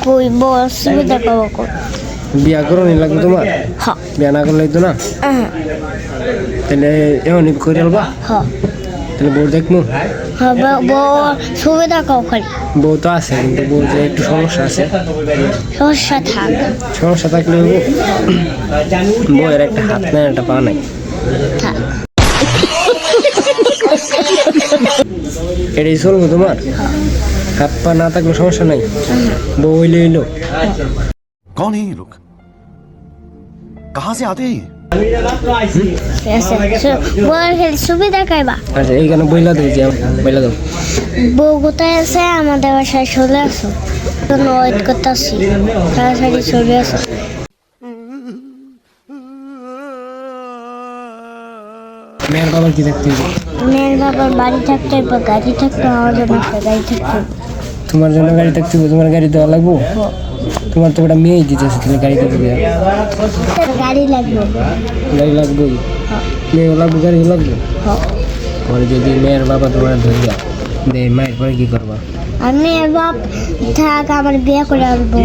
কই বস সুবিধা পাবো কো বিয়া করো নি লাগবে তোমার হ্যাঁ বিয়া না করলে তো না তাহলে এমনি করে আলবা হ্যাঁ তাহলে বউ দেখবো হ্যাঁ বউ সুবিধা কাও খালি বউ তো আছে কিন্তু বউ যে একটু সমস্যা আছে সমস্যা থাক সমস্যা থাকলে বউয়ের একটা হাত নাই একটা পা নাই থাক এটাই চলবো তোমার হাত পা না থাকলে সমস্যা নাই বউ হইলে হইলো कौन है ये लोग कहाँ से आते हैं ये বউয়ের খালি সুবিধা খাইবা আচ্ছা এইখানে বইলা দেবো যে বইলা দেবো বউ কোথায় আছে আমাদের বাসায় চলে আসো জন্য ওয়েট করতেছি তাড়াতাড়ি চলে আসো মেয়ের বাবার কি দেখতে হবে মেয়ের বাবার বাড়ি থাকতে হবে গাড়ি থাকতে আমার জন্য একটা গাড়ি থাকতে হবে তোমার জন্য গাড়ি থাকতে হবে তোমার গাড়ি দেওয়া লাগবো তোমার তো ওটা মেয়েই দিতেছে তুমি গাড়ি দেবে গাড়ি লাগবে গাড়ি লাগবেই মেয়েও লাগবে গাড়িও লাগবে পরে যদি মেয়ের বাবা তোমার ধরিয়া দে মায়ের পরে কি করবা আর মেয়ের বাপ থাক আমার বিয়ে করে আনবো